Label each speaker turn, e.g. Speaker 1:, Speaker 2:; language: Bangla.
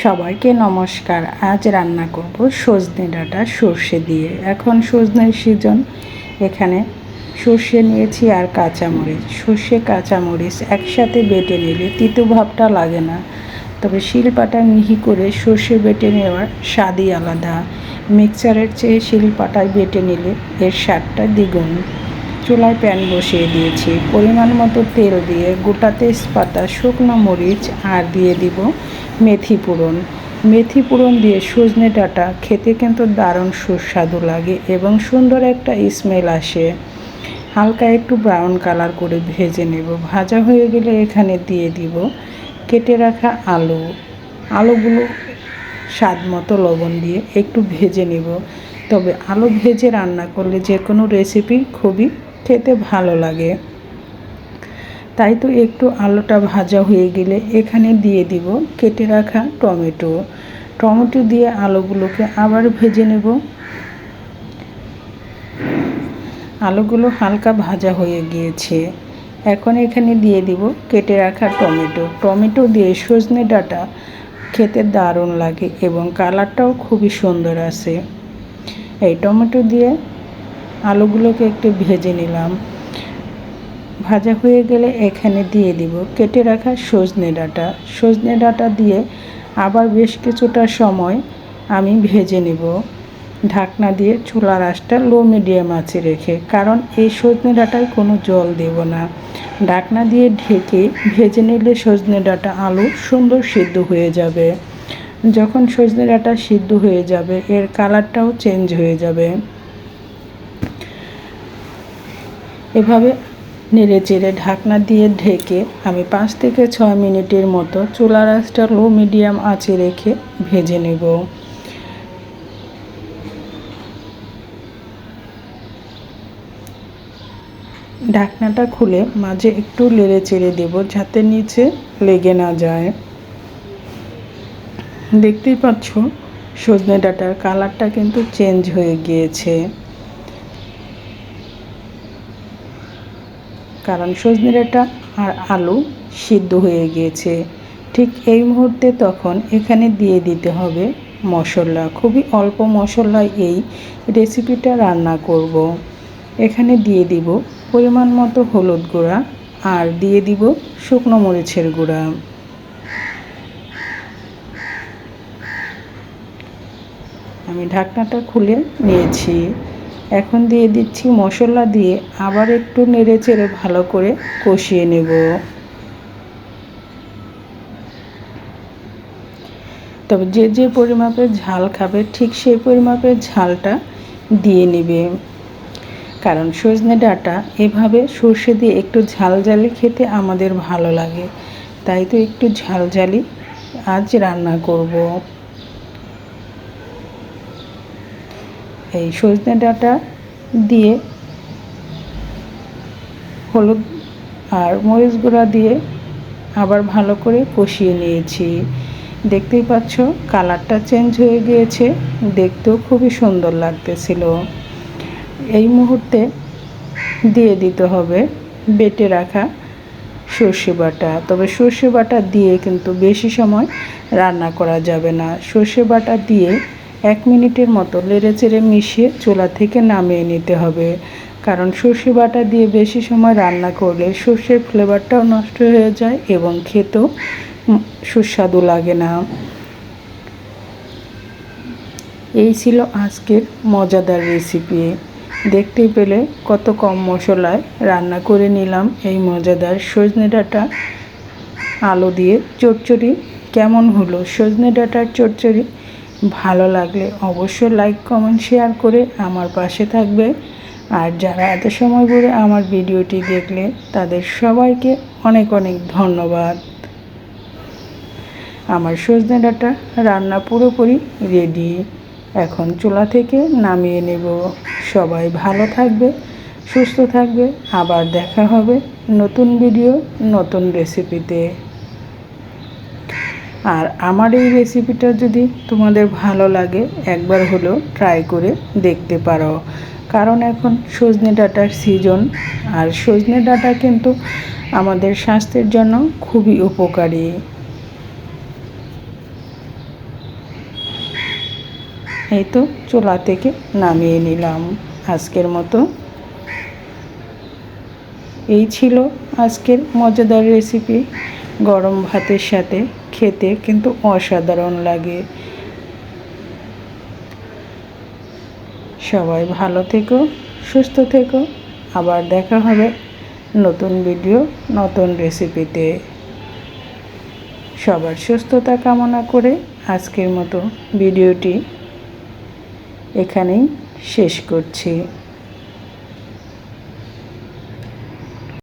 Speaker 1: সবাইকে নমস্কার। আজ রান্না করব সজনে ডাঁটা সর্ষে দিয়ে। এখন সজনের সিজন। এখানে সর্ষে নিয়েছি আর কাঁচামরিচ। সর্ষে কাঁচামরিচ একসাথে বেটে নিলে তিতো ভাবটা লাগে না, তবে শিলপাটা মিহি করে সর্ষে বেটে নেওয়ার স্বাদই আলাদা। মিক্সচারের চেয়ে শিলপাটায় বেটে নিলে এর স্বাদটা দ্বিগুণ। চুলায় প্যান বসিয়ে দিয়েছি, পরিমাণ মতো তেল দিয়ে গোটা তেজপাতা, শুকনো মরিচ আর দিয়ে দিব মেথি ফোড়ন। মেথি ফোড়ন দিয়ে সজনে ডাঁটা খেতে কিন্তু দারুণ সুস্বাদু লাগে এবং সুন্দর একটা স্মেল আসে। হালকা একটু ব্রাউন কালার করে ভেজে নেব। ভাজা হয়ে গেলে এখানে দিয়ে দিব কেটে রাখা আলুগুলো স্বাদ মতো লবণ দিয়ে একটু ভেজে নেব। তবে আলু ভেজে রান্না করলে যে কোনো রেসিপি খুবই খেতে ভালো লাগে। তাই তো একটু আলুটা ভাজা হয়ে গেলে এখানে দিয়ে দিব কেটে রাখা টমেটো দিয়ে আলুগুলোকে আবার ভেজে নেব। আলুগুলো হালকা ভাজা হয়ে গিয়েছে। এখন এখানে দিয়ে দিব কেটে রাখা টমেটো দিয়ে সজনে ডাঁটা খেতে দারুণ লাগে এবং কালারটাও খুবই সুন্দর আসে। এই টমেটো দিয়ে আলুগুলোকে একটু ভেজে নিলাম। ভাজা হয়ে গেলে এখানে দিয়ে দিব কেটে রাখা সজনে ডাঁটা দিয়ে আবার বেশ কিছুটা সময় আমি ভেজে নেব, ঢাকনা দিয়ে চুলার আঁচটা লো মিডিয়াম আঁচে রেখে, কারণ এই সজনে ডাঁটায় কোনো জল দেব না। ঢাকনা দিয়ে ঢেকে ভেজে নিলে সজনে ডাঁটা আলু সুন্দর সিদ্ধ হয়ে যাবে। যখন সজনে ডাঁটা সিদ্ধ হয়ে যাবে এর কালারটাও চেঞ্জ হয়ে যাবে। এভাবে নেড়ে চেড়ে ঢাকনা দিয়ে ঢেকে আমি 5 থেকে 6 মিনিটের মতো চুলার আঁচটা লো মিডিয়াম আঁচে রেখে ভেজে নেব। ঢাকনাটা খুলে মাঝে একটু নেড়ে চেড়ে দেব যাতে নিচে লেগে না যায়। দেখতেই পাচ্ছ সজনে ডাঁটার কালারটা কিন্তু চেঞ্জ হয়ে গিয়েছে, কারণ সজনে ডাঁটা আর আলু সিদ্ধ হয়ে গিয়েছে। ঠিক এই মুহূর্তে তখন এখানে দিয়ে দিতে হবে মশলা। খুবই অল্প মশলায় এই রেসিপিটা রান্না করব। এখানে দিয়ে দিব পরিমাণ মতো হলুদ গুঁড়া আর দিয়ে দিব শুকনো মরিচের গুঁড়া। আমি ঢাকনাটা খুলে নিয়েছি। এখন দিয়ে দিচ্ছি মশলা দিয়ে আবার একটু নেড়ে চেড়ে ভালো করে কষিয়ে নেব। তবে যে যে পরিমাপে ঝাল খাবে ঠিক সেই পরিমাপে ঝালটা দিয়ে নেবে, কারণ সজনে ডাঁটা এভাবে সর্ষে দিয়ে একটু ঝালঝালি খেতে আমাদের ভালো লাগে। তাই তো একটু ঝালঝালি আজ রান্না করব। এই সজনে ডাঁটা দিয়ে হলুদ আর মরিচ গুঁড়া দিয়ে আবার ভালো করে কষিয়ে নিয়েছি। দেখতেই পাচ্ছ কালারটা চেঞ্জ হয়ে গিয়েছে, দেখতেও খুবই সুন্দর লাগতেছিল। এই মুহূর্তে দিয়ে দিতে হবে বেটে রাখা সর্ষে বাটা। তবে সর্ষে বাটা দিয়ে কিন্তু বেশি সময় রান্না করা যাবে না। সর্ষে বাটা দিয়ে 1 মিনিটের মতো নেড়ে চেড়ে মিশিয়ে চুলা থেকে নামিয়ে নিতে হবে, কারণ সর্ষে বাটা দিয়ে বেশি সময় রান্না করলে সর্ষের ফ্লেভারটাও নষ্ট হয়ে যায় এবং খেতেও সুস্বাদু লাগে না। এই ছিল আজকের মজাদার রেসিপি। দেখতেই পেলে কত কম মশলায় রান্না করে নিলাম এই মজাদার সজনে ডাঁটা আলু দিয়ে চচ্চড়ি। কেমন হলো সজনে ডাঁটার চচ্চড়ি? ভালো লাগলে অবশ্যই লাইক কমেন্ট শেয়ার করে আমার পাশে থাকবে। আর যারা এত সময় ধরে আমার ভিডিওটি দেখলে তাদের সবাইকে অনেক অনেক ধন্যবাদ। আমার সজনে ডাঁটা রান্না পুরোপুরি রেডি। এখন চুলা থেকে নামিয়ে নেব। সবাই ভালো থাকবে, সুস্থ থাকবে। আবার দেখা হবে নতুন ভিডিও, নতুন রেসিপিতে। আর আমার এই রেসিপিটা যদি তোমাদের ভালো লাগে একবার হলেও ট্রাই করে দেখতে পারো, কারণ এখন সজনে ডাঁটার সিজন। আর সজনে ডাঁটা কিন্তু আমাদের স্বাস্থ্যের জন্য খুবই উপকারী। এই তো চুলা থেকে নামিয়ে নিলাম আজকের মতো। এই ছিল আজকের মজাদার রেসিপি। গরম ভাতের সাথে খেতে কিন্তু অসাধারণ লাগে। সবাই ভালো থেকো, সুস্থ থেকো। আবার দেখা হবে নতুন ভিডিও, নতুন রেসিপিতে। সবার সুস্থতা কামনা করে আজকের মতো ভিডিওটি এখানেই শেষ করছি।